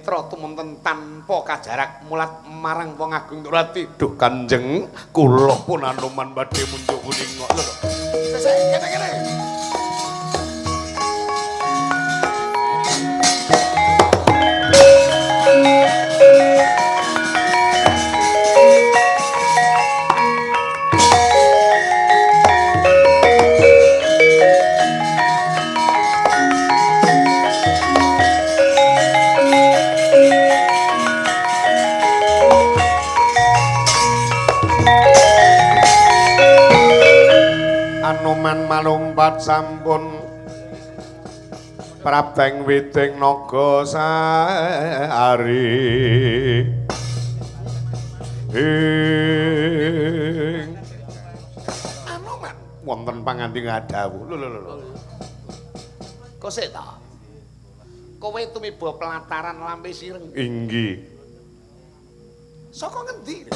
mitra tumunten tanpa kajarak mulat marang wong agung Nurati. Duh Kanjeng, kula pun Anoman badhe munjuk kuning kok. Lho. Sesek kene-kene. Anoman malumpat sampun prabdeng witing naga sari Anoman wonten panganding adawuh lho kok sik ta kowe tumiba pelataran lampe sireng inggih saka ngendi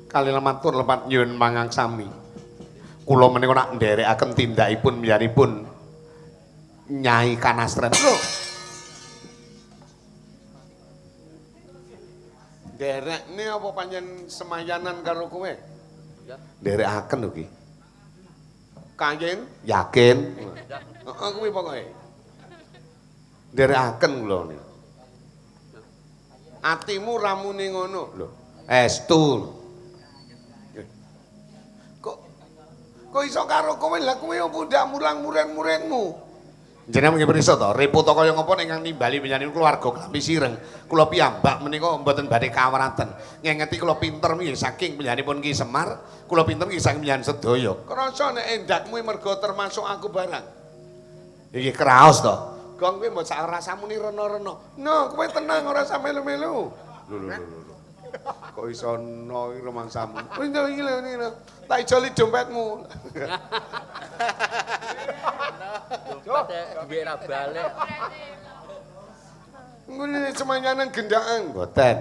kali matur lepat nyuwun mangangsami kula menika nak nderekaken tindakipun miyanipun Nyai Kanastren. Lho. Nderekne apa panjen semayanan karo kowe? Ya. Nderekaken lho ki. Kangen? Yakin? Heeh kuwi pokoke. Nderekaken kula niku. Atimu ramune ngono lho. Estu. Kok iso karo kowe lha kowe opo ndak mulang-muren-murenmu jenengan nggih pirsa to repota kaya ngapa ingkang nimbali panjenengan keluarga Klambi Sireng kula piyambak menika mboten badhe kawraten ngengeti kula pinter nggih saking panjenenganipun Ki Semar kula pinter nggih saking panjenengan sedaya krasa nek endakmu mergo termasuk aku barang iki kraos to gong kowe mbok sak rasamu ni rena-rena no kowe tenang ora usah melu-melu lho kok iso no rumangsamu iki lho tak ijoli dompetmu duwe ra balik ngene semanyanan gendaan mboten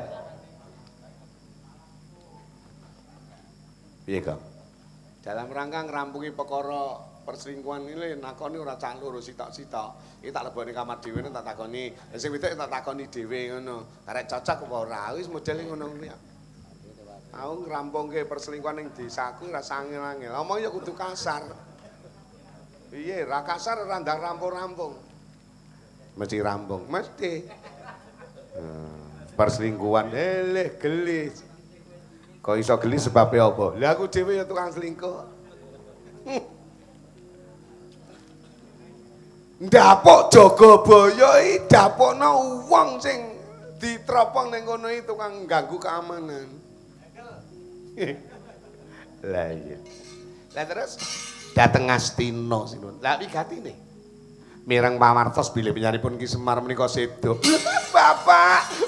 piye Kang dalam rangka ngrampungi perkara perselingkuhan ini nakoni ora cah loro sitok-sitok iki tak lebone kamar dhewe tak takoni sing wedok tak takoni dhewe ngono arek cocok apa ora wis modele ngono kuwi aku ngrampungke perselingkuhan ning desaku ora sangil-angil omong ya kudu kasar piye ra kasar ora ndang rampung-rampung mesti rampung mesti perselingkuhan eleh gelis kok iso gelis sebabe apa lha aku dhewe ya tukang selingkuh ndapuk Jagabaya iki dapukno wong sing ditropong ning kono iki tukang ganggu keamanan. Lah iya. Lah terus dateng Astina sinun. Lah wigatine. Mireng pawartos bilih penyanipun Ki Semar menika sedo.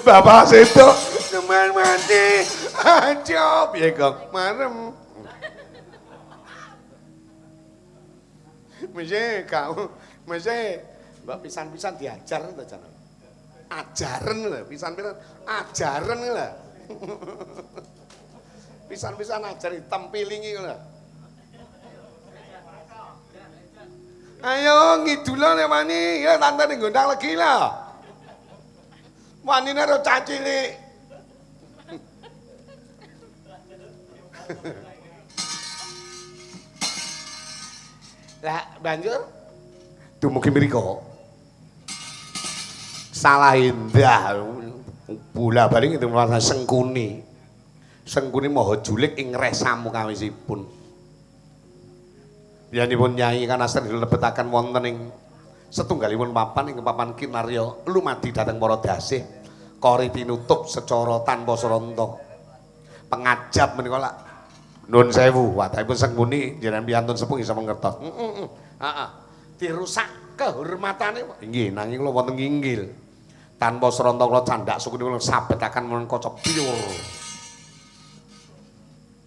Bapak sedo teman mati. Aja piye kok marem. Mesti mbak pisan-pisan diajar to jan. Ajaren lho, pisan-pisan ajaren lho. Pisan-pisan ajar tempilingi lho. Ayo ngidula nek wani, ya tante ning gondang legi lho. Wanine ro cah cilik. Lah banjur dumugi mriko salah indah bola-bali itu merasa Sengkuni maha julik ing resamu kawisipun biyanipun Nyai Kanastren dilebetaken wonten ing setunggalipun papan ing papan kinarya lumadi dhateng para dasih kori pinutup secara tanpa sranta pengajap menika lak nuwun sewu wadahipun Sengkuni jenengan piyantun sepuh iso mangertos heeh dirusak kehormatane inggih nanging kula wonten nginggil tanpa sranta kula candhak suku kula sabetaken men kaca piyur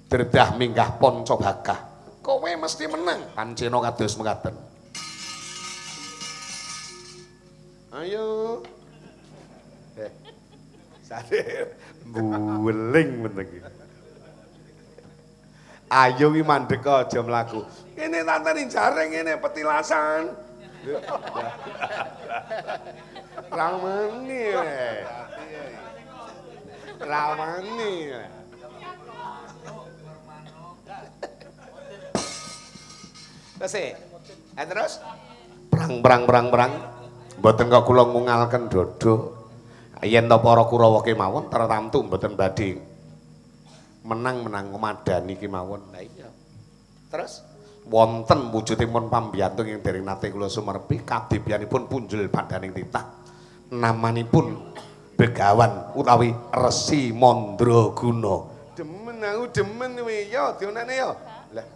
dredah minggah panca bakah kowe mesti menang pancena kados mekaten ayo sare buweling men iki ayo ki mandek aja mlaku kene tanteni jaring ngene petilasan ramani Rawani. Terus perang. Mboten kok kula ngungalken dodo. Yen ta para Kurawa kemawon tertamtu mboten badhe menang madani kemawon. Lah iya. Terus wonten wujudipun pambiyantu ing dereng nate kula sumerpi kadipyanipun punjul padaning titah. Namanipun Begawan utawi Resi Mandraguna. Demen aku demen kowe ya dionane ya. Lah.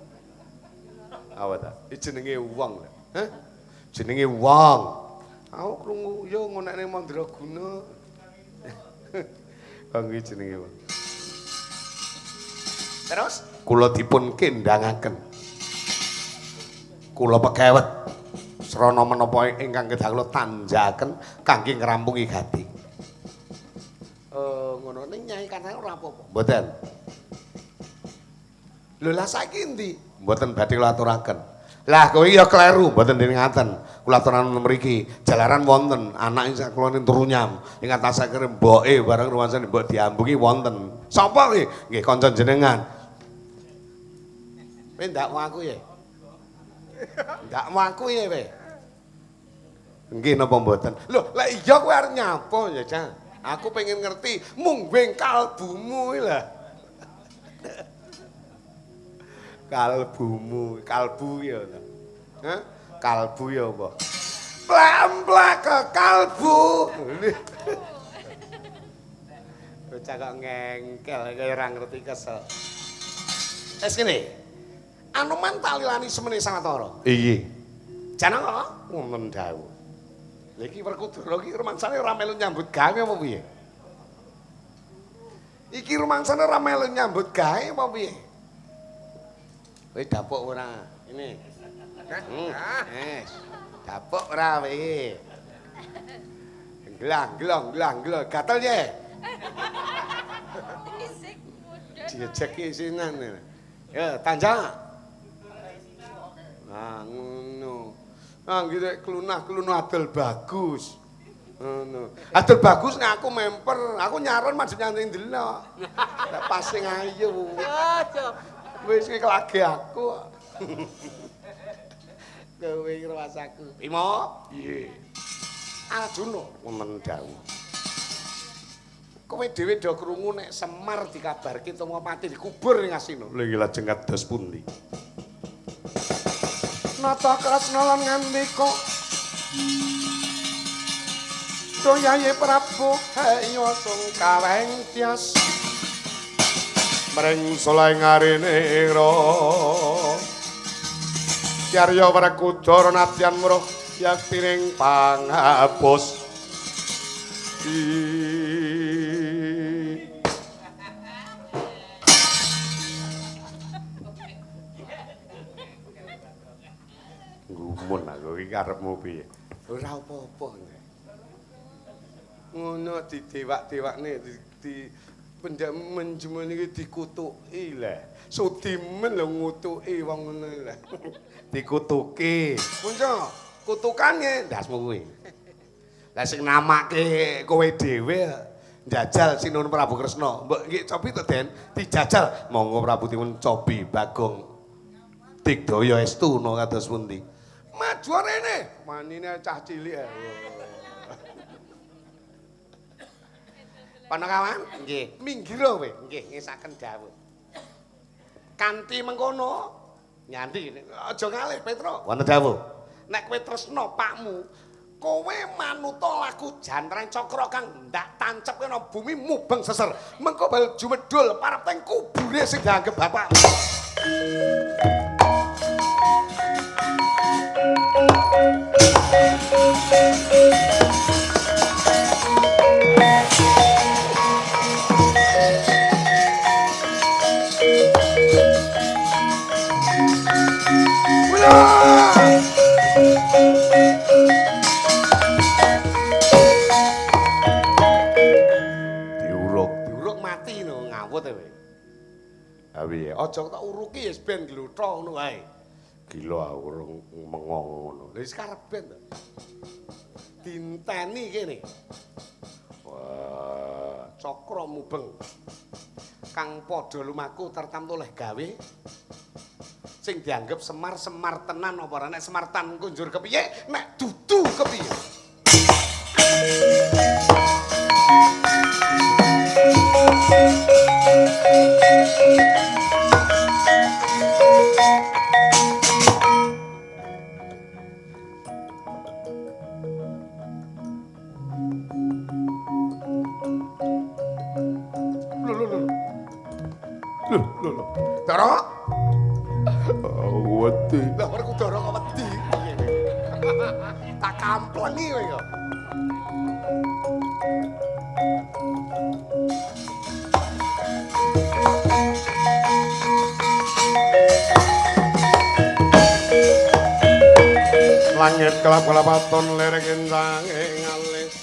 Apa ta? Iki jenenge wong lho. Hah? Jenenge wong. Aku krungu ya ngonekne Mandraguna. Kangge jenenge wong. Terus kula dipun kendangaken. Kula pegawet srana menapa ingkang kedah kula tanjaken kangge ngrampungi gati. Ngono ning Nyai Karna ora apa-apa. Mboten. Lho lah saiki endi? Mboten badhe kula aturaken. Lah kowe ya kleru mboten dening ngaten. Kula aturaken mriki jalaran wonten anak sak kula turu nyam ing atas sakire mboke bareng ruwansane mbok diambungi wonten. Sapa iki? Nggih kanca jenengan. Kowe ndak ngaku ya? Ndak ngaku ya kowe? Nggih napa mboten? Lho, lah iya kowe arep nyapa ya, Cah? Aku pengen ngerti mung wing kalbumu lha. Kalbumu, kalbu ya ta. Hah? Kalbu ya apa? Plamplak ke kalbu. Bocah kok ngengkel kaya ora ngerti kesel. Wis kene. Anoman talilani semene sawetara. Iya. Janang kok ngono dawuh. Lha iki Werkudara iki rumangsane ora melu nyambut gawe apa piye? Iki rumangsane ora melu nyambut gawe apa piye? Kowe dapuk ora? Ini. Dapuk ora kowe iki? Glang, gatel ye. Isik mudhun. Dijek isinan. Ya, tanjang. Nah, ngono. Ah, nggih klunah adol bagus. Ngono. Adol bagus nek aku memper, aku nyaron maju nyanting delok. Nek pas sing ayu. Ya, Cok. Wis kelage aku. Kowe rasaku. Bimo? Piye? Arjuna wonten dawuh. Kowe dhewe do krungu nek Semar dikabarke Tumapati dikubur ning Asina. Lha iki lajeng kados pundi? Nata Kresna lan ngandika Doyaye Prabu Hayya sungkaweng tias mring solaing ngarene ira Kyarya Werkudara nadyan muruh yaktining pangapus gumun aku iki karepmu piye? Ora apa-apa. Ngono didewak-dewakne di penjamen iki dikutuki lho. Sudimen lho ngutuki wong ngono lho. Dikutuki. Punca, kutukane ndasmu kuwi. Lah sing namake kowe dhewe njajal Sinuhun Prabu Kresna. Mbok nggih cobi to Den, dijajal. Monggo Prabu dipun cobi Bagong Digdaya Estuna kados pundi? Maju rene, manine cah cilik. Panakawan? Nggih. Minggiro kowe. Nggih, ngesaken dawuh. Kanthi mengkono nyanti aja ngalih Petra. Wonten dawuh. Nek kowe tresna pakmu, kowe manuta laku jantreng cakra kang ndak tancep kena bumi mubeng seser. Mengko bal jumedul parep teng kubure sing dianggep bapak. Diuruk mati no ngawut kowe. Ha piye? Aja tak uruki wis ben glutha ngono wae. Gila aku mengo ngono. Lah wis karepen to. Dinteni kene. Wah, cakra mubeng kang padha lumaku tertamtu oleh gawe sing dianggep semar tenan apa ora nek semar tan kunjur kepiye nek dudu kepiye Lho. Dara. Wedi. Lah kok Dara kok wedi. Tak kamplengi kowe kok. Langit kelap-kelapaton lereng intang ing alis.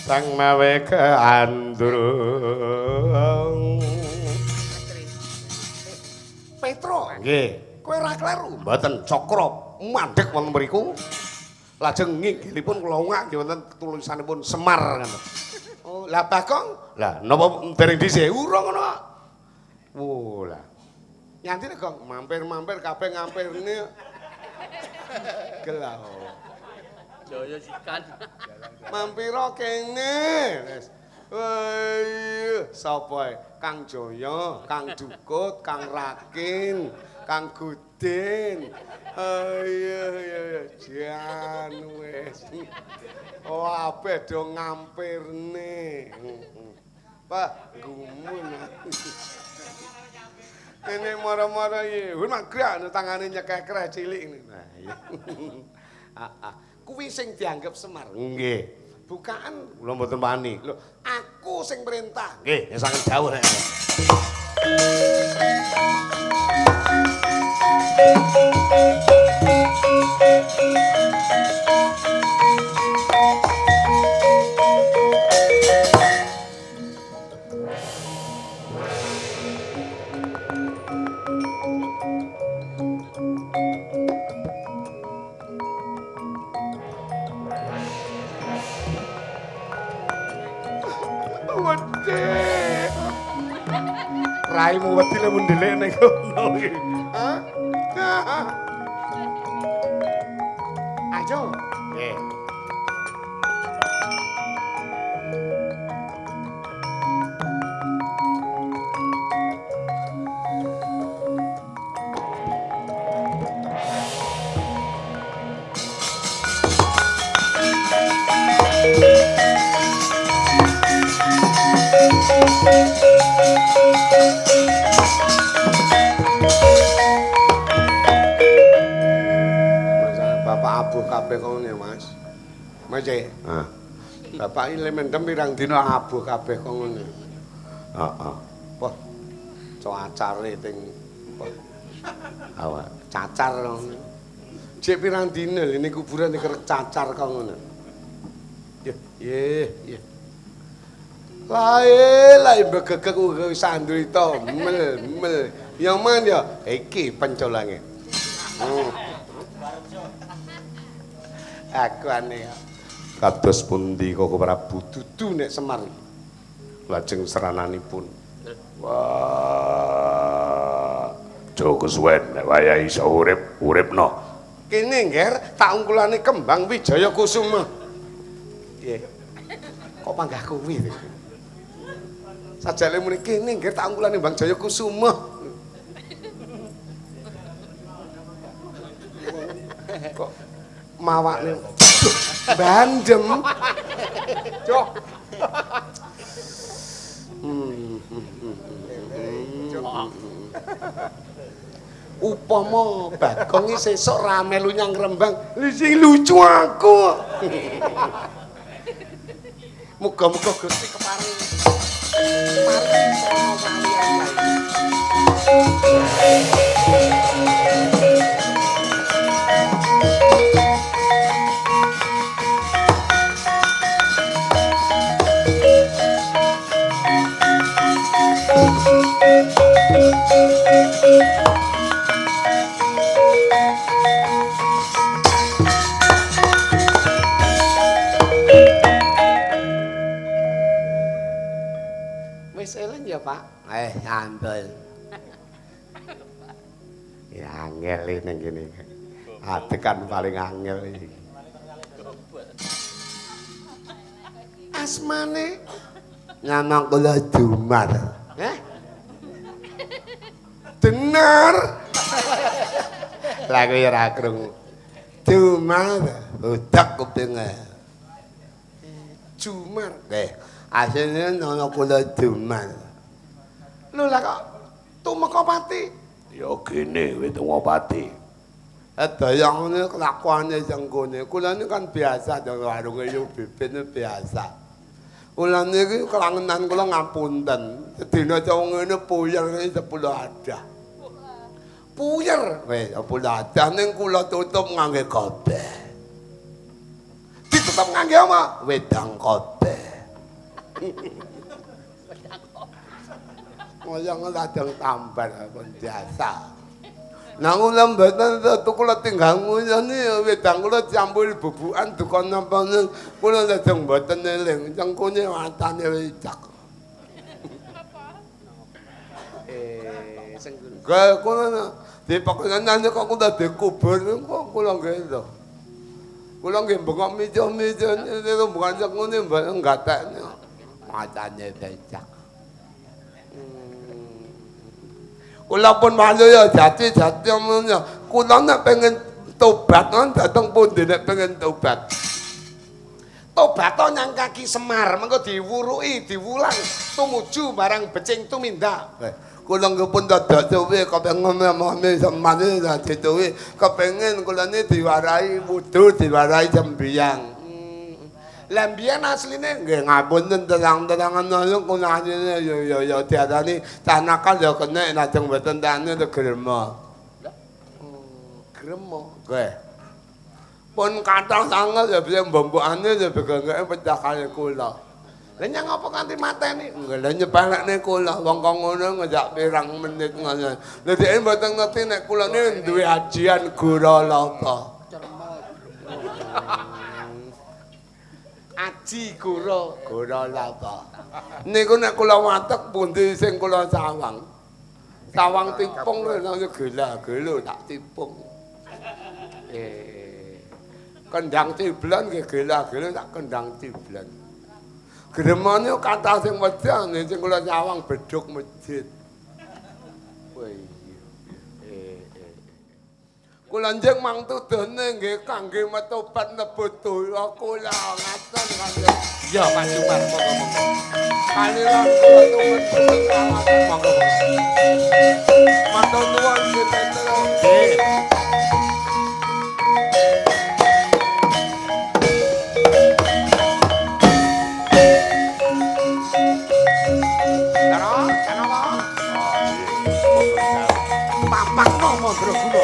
Sang mawe keandrung. Petro. Nggih. Kowe ora kleru. Mboten cakra mandheg wonten mriku. Lajeng nginggilipun kula ungak nggih wonten tulisanipun Semar ngoten. Oh, lah Bagong? Lah napa dereng dhisik? Urung ngono. Oh, lah. Nyantine, Gong, mampir-mampir kabeh ngampirne. Gelah. Jaya sikan. Mampira kene. Wis. Wah, sapa Kang Jaya, Kang Dukut, Kang Rakin, Kang Gudin. Iya, jan wis. Oh, ape do ngampirne. Pak, gumun. Kene mara-mara iki. Wis magrak tangane nyekek kreh cilik ngene. Nah, iya. Kuwi sing dianggep Semar. Nggih. Bukaan kula mboten wani. Lho, aku sing perintah. Nggih, sanget dawuh rek. Raimu wedi le mundelik ning kono iki. Hah? Ayo. Nggih. Abuh kabeh kene Mas. Mas e. Heeh. Bapak iki mendem pirang dina abuh kabeh kok ngene. Heeh. Wah. Cacare ting awak cacar ngono. Jek pirang dina ini kuburan iki kerek cacar kok ngono. Nggih. Lae begegek wis andrita mel. Yang man ya iki pencolange. Aku aneh kados pundi Koko Prabu dudu nek Semar lajeng serananipun wah Joko suwen nek wayahe iso uripno kene ngger tak ungkulane kembang Wijaya Kusuma nggih kok panggah kuwi sajane muni kene ngger tak ungkulane Mbang Jaya Kusuma kok mawakne bandem cok upama Bagong sesuk ra melu nyang Rembang sing lucu aku muga-muga Gusti keparing sono kaliyan Ampun. Ya angel iki ning kene. Adekan paling angel iki. Asmane Nama kula Dumar. Bener. Lah kowe ora krungu. Dumar. Udak kupinge. Jumar. Asline nama kula Dumar. Lho lah kok tumeka pati? Ya gini wit ngopati. Dayangane kelakuane jengkone. Kula ini kan biasa jeng warunge yo bibit biasa. Kula niki kelangenan kula ngapunten. Dina cowok ngene puyer 10 adah. Puyer. Wis 10 adah ning kula tutup ngangge kobeh. Ditutup ngangge apa? Wedang kobeh. Ngoyong ladang tambar pun biasa. Nang kula mboten tutu kula tinggal nguyoni wedang kula campur bubukan dukan nampane kula lajeng mboten eling cengkone watane wicak. Sing Kula dipakenan kok kula dikubur kok kula nggih. Kula nggih bengok mijo-mijo niku bukan cengkone mboten gatekne. Watane wicak. Kula pun malu ya jati-jati omongnya. Kula nek pengen tobat kan dateng pundi nek pengen tobat. tobat nyang kaki Semar mengko diwuruki diwulang tumuju barang becing tumindak. Kula nggih pun dadak suwe kepengin ngomong semane dadi suwe kepengin kula ni diwarai wudu diwarai sembiang. Lah mbiyen asline Nggih ngapunten terang-terangan nang kunane ya diarani cah nakal ya kena lajeng mboten tane grema. gremo. Nggih. Pun kathah sanget ya bisa mbembokane ya begengeke pecah kali kula. Lah nyang apa kanthi mateni? Nggih lha nyepelekne kula wong kok ngono ngejak pirang menit ngono. Lha dhek mboten ngerti nek kula ni duwe ajian gura lapa. Aji gura lapa. Niku nek kula watek pundi sing kula sawang. Sawang tipung nang gela-gelo tak tipung. Kendang ciblan nggih gela-gelo tak kendang ciblan. Gremane kathah sing wedane sing kula sawang bedhug masjid. Kula njeng mangtudene nggih kangge metobat nebut dosa kula ngaten kanjeng. Ya Pak Jumar monggo-monggo. Kaliran kula tuwet monggo. Matur nuwun Petro. Nggih. Pampakno Mandraguna.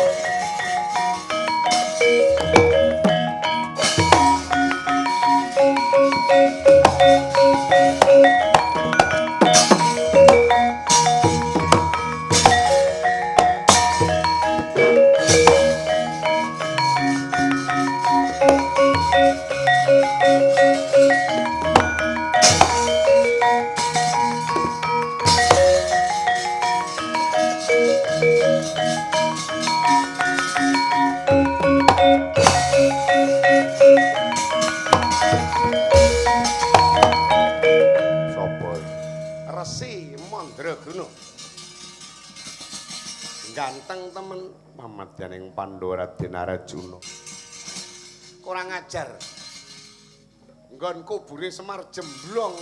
Resi Mandraguna. Ganteng temen pamadyaning Pandhawa Raden Arjuna. Kurang ajar. Nggon kubure Semar jemblong.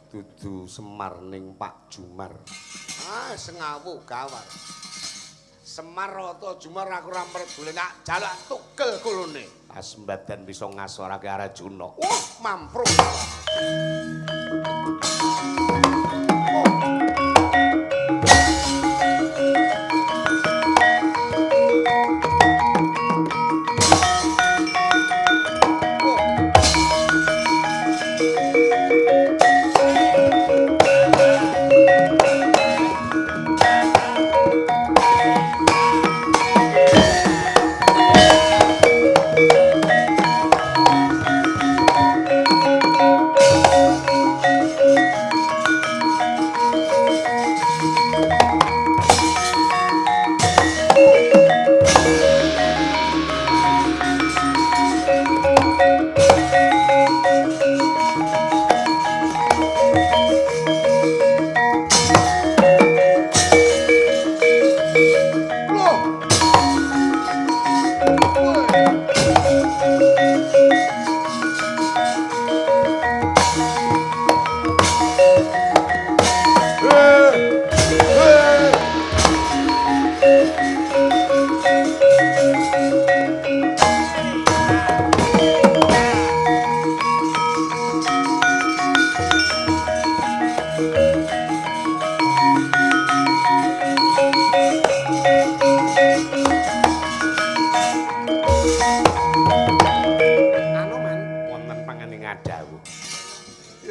Dudu Semar ning Pak Jumar. Sengawu gawar. Semar rata Jumar aku ora merdule nak jalak tugel kulune. Asmbadan bisa ngasorake Arjuna. Wah, mamprung.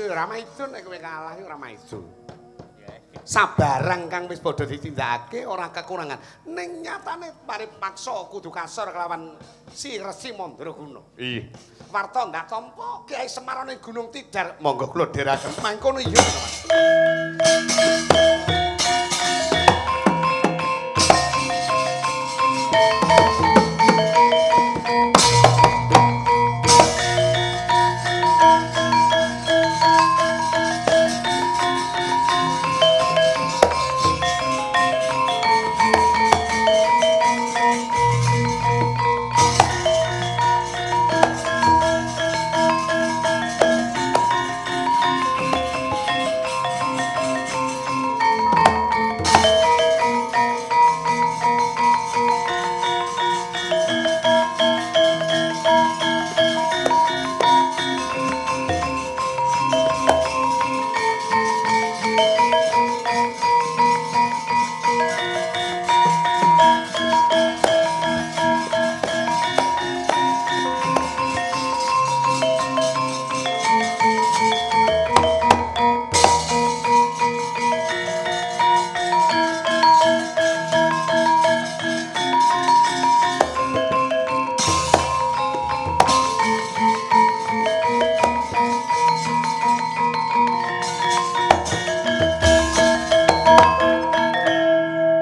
ora maidun nek kowe kalah ora maidun. Sabarang kang wis padha ditindakake ora kekurangan. Ning nyatane paripaksa kudu kasar kelawan si Resi Mandraguna. Iya. Warta ndak tampa Kyai Semar ning Gunung Tidar. Monggo kula dherekaken mangkono iya.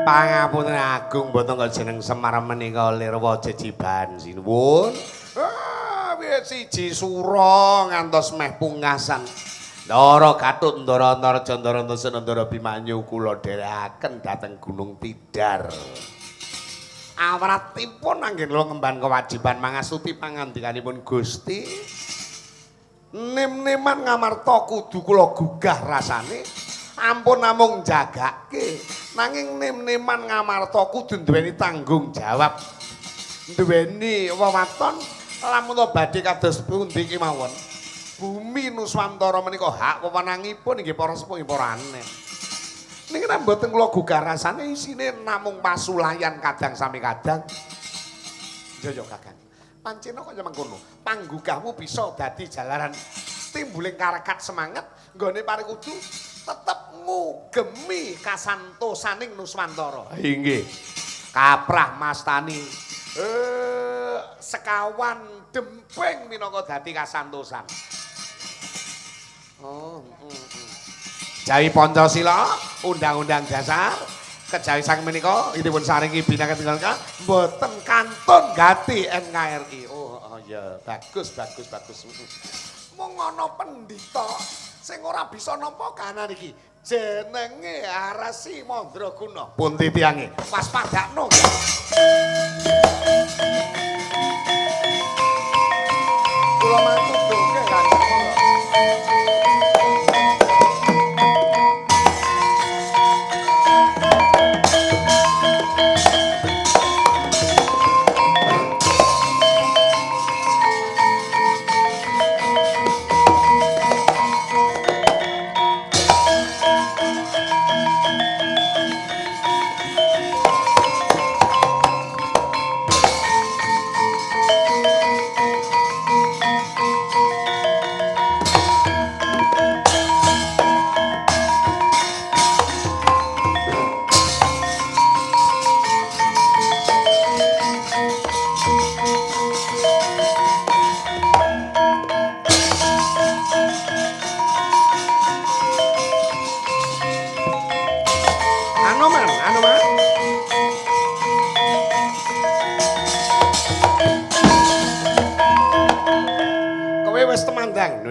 Pangapunten agung mboten kok jeneng Semar menika lirwa jejiban sinuwun. Wis siji sura ngantos meh pungkasan. Ndara Gatut, Ndara Antareja, Ndara Antasena, Ndara Bimanyu kula dherekaken dhateng Gunung Tidar. Awratipun anggen kula ngemban kewajiban mangasuti pangandikanipun Gusti. Nim-niman ngamarta kudu kula gugah rasane. Ampun namung jagake nanging nim-niman ngamarta kudu duweni tanggung jawab duweni wewaton lamun badhe kados pundi kemawon bumi Nuswantara menika hak wewenangipun inggih para sepuh inggih para anen niki nek mboten kula gugah rasane isine namung pasulayan kadang sami kadang yo Kakang pancen kok mengkono panggugahmu bisa dadi jalaran timbuling karekat semangat nggone parikudu tetep ngugemi kasantosaning Nuswantara. Inggih. Kaprah mastani sekawan demping minangka dadi kasantosan. Jawi Pancasila, Undang-Undang Dasar, kejawi sang menika dipun saringi bina ketinggalan mboten kantun gati NKRI. Oh ya, bagus. Mung ana pendhita sing ora bisa nampa kahanan iki. Jenenge Resi Mandraguna. Pundi tiyange? Waspadakno. Kula matur duke Kanjeng kula.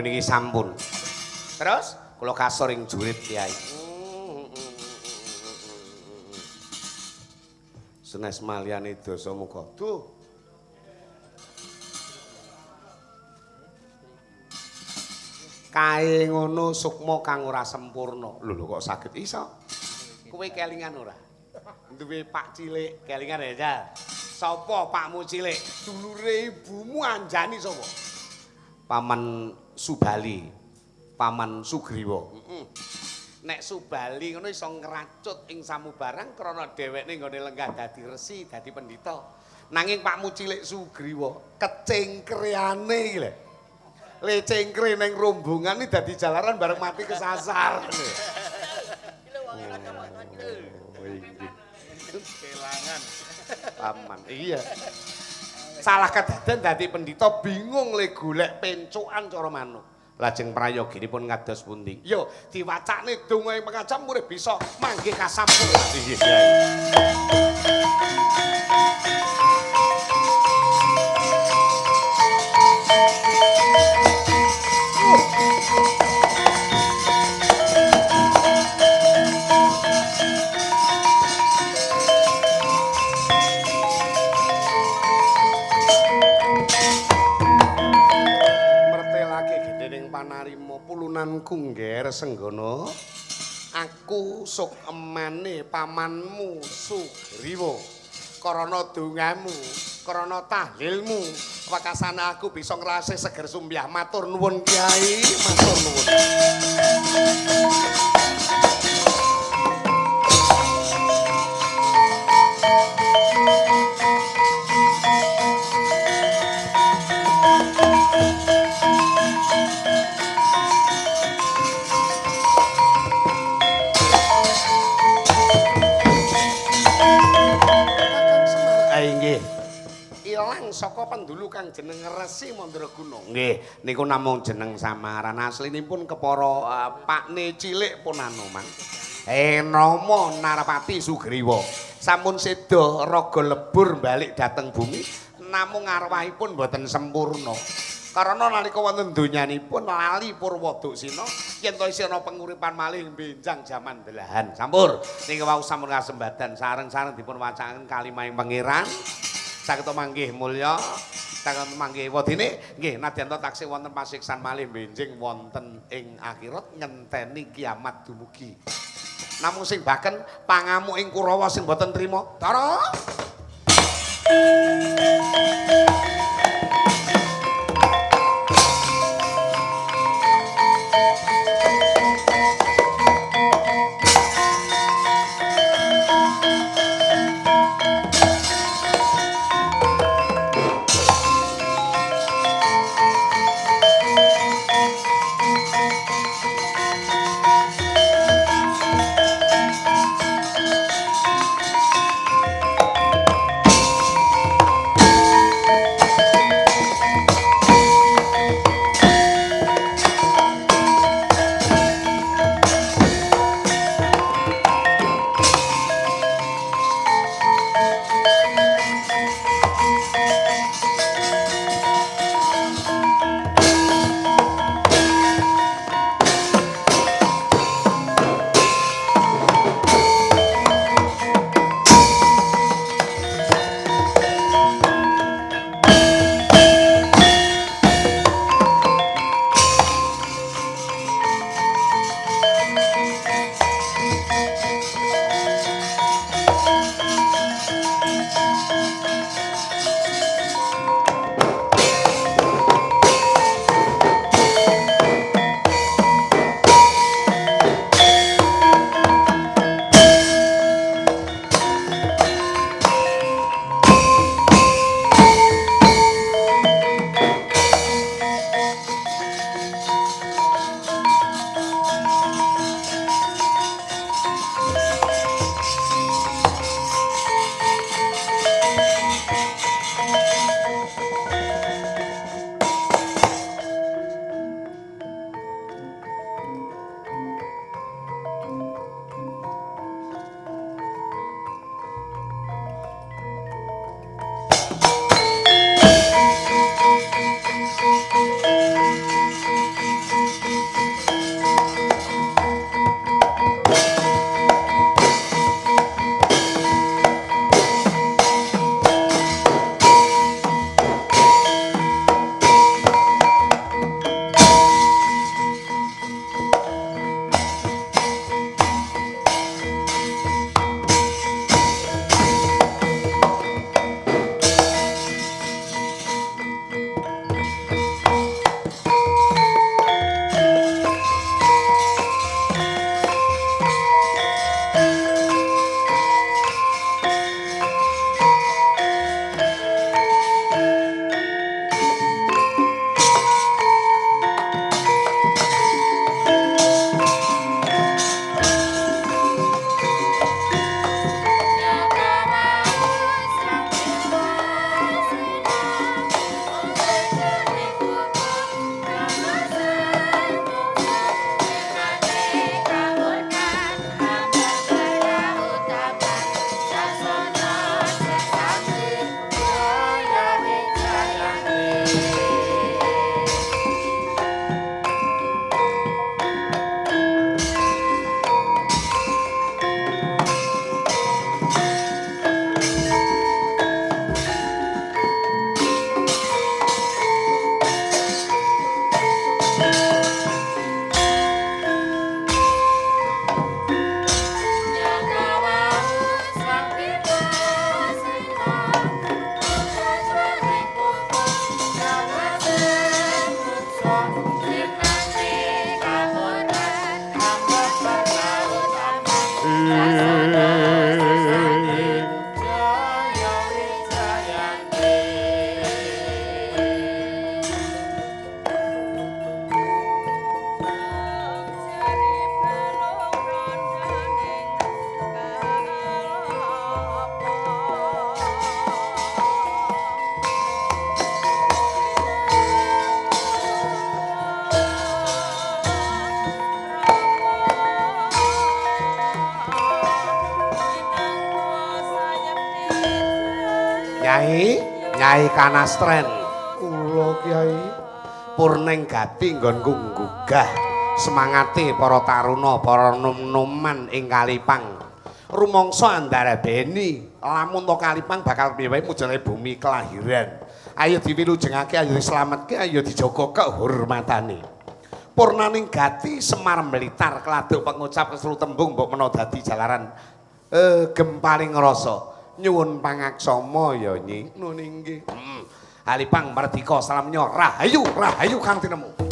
Niki sampun. Terus kula kasor ing jurit Kyai. Senes maliyane dosa muga. Duh. Kae ngono sukma kang ora sempurna. Lho kok saged iso? Kowe kelingan ora? Duwe Pak cilik, kelingan ya. Sapa Pakmu cilik? Dulure ibumu Anjani sapa? Paman Subali, Paman Sugriwa. Nek Subali ngono iso ngracut ing samubarang krana dhewekne nggone lenggah dadi resi, dadi pendhita. Nanging Pakmu cilik Sugriwa kecengkreane iki lho. lecengkre ning rombongan iki dadi jalaran bareng mati kesasar. Kelangan. Paman. Iya. Salah kedaden dadi pendhita bingung le golek pencukan cara manuk. Lajeng prayoginipun ngados pundi? Yo diwacane donga ing pengajam murid bisa manggih kasampurna. Nggih, Kyai. Panarima pulunan kungger senggono aku suk emane pamanmu Sugriwa karana dongamu karana tahlilmu wakasane aku bisa ngrasih seger sumbyah matur nuwun Kyai matur nuwun. Saka pendulu kang jeneng Resi Mandraguna. Nggih, niku namung jeneng samaran aslinipun kepara pakne cilik pun anu Mang. Nama Narpati Sugriwa. Sampun seda raga lebur balik dhateng bumi, namung arwahipun boten sempurna. Karena nalika wonten donyanipun lali Purwodaksina yen to isih ana penguripan malih benjang jaman delahan. Sampur niku wau sampun kasembadan sareng-sareng dipun wacanaken kalimahing pangeran. Saged manggih mulya, saged manggih wadine nggih nadyan taksih wonten pasiksan malih benjing wonten ing akhirat ngenteni kiamat dumugi. Namung sing baken pangamuk ing Kurawa sing boten trima. Tara Nyai Kanastren. Kula Kyai Purneng gati nggonku nggugah semangate para taruna, para nom-noman ing Kalipang. Rumangsa andara beni lamun to Kalipang bakal piye wae mujale bumi kelahiran. Ayo diwilujengake, ayo dislametke, ayo dijaga kehormatane. Purnaning gati Semar Blitar keladuk pengucap keselu tembung mbok menawa dadi jalaran gemparing rasa. Nyuwun pangaksama ya Nyi. Nun inggih. Kalipang mardika salamnya rahayu, rahayu Kang tinemu.